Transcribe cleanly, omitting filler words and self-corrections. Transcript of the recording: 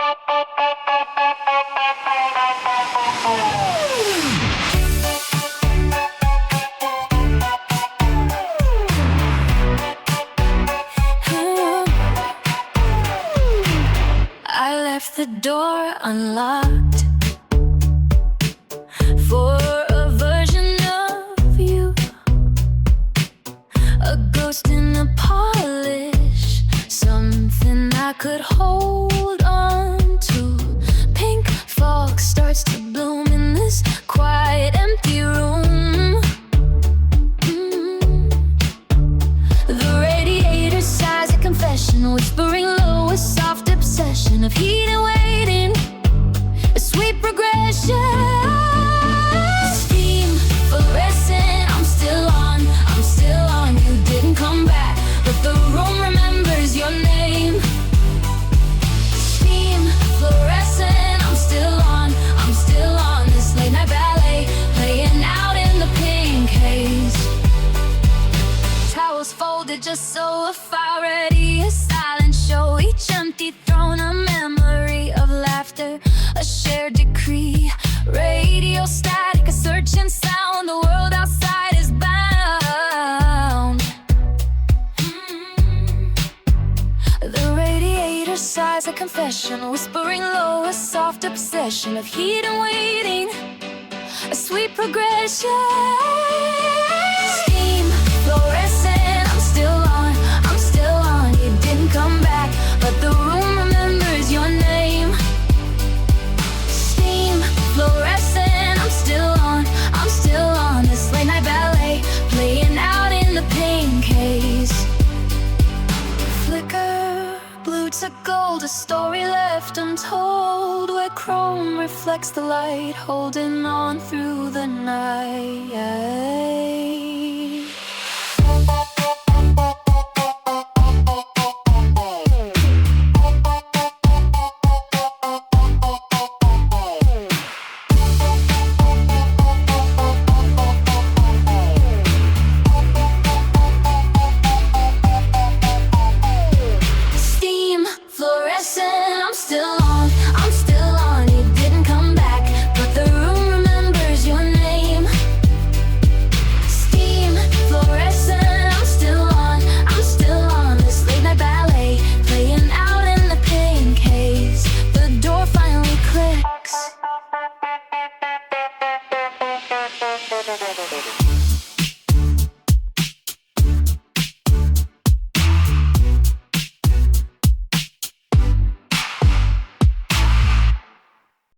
I left the door unlocked for a version of you, a ghost in a polish, something I could hold on to. Pink fog starts to bloom in this quiet, empty room. The radiator sighs a confession, whispering low, a soft obsession of heat and waiting, a sweet progression. Steam, fluorescent, I'm still on, you didn't come back, but the room remembers your name. Steam, fluorescent, I'm still on, this late night ballet, playing out in the pink haze. Towels folded just so a fire ready, a silent show, each empty throne a memory of laughter, a shared decree. Radio static, a searching sound, the world outside is bound. The radiator sighs a confession, whispering low, a soft obsession of heat and waiting, a sweet progression. Steam, fluorescent, I'm still on, you didn't come back, but the room remembers your name. Steam, fluorescent, I'm still on, this late night ballet, playing out in the pink haze. Flicker, blue to gold, a story left untold, where chrome reflects the light, holding on through the night. Steam, fluorescent, I'm still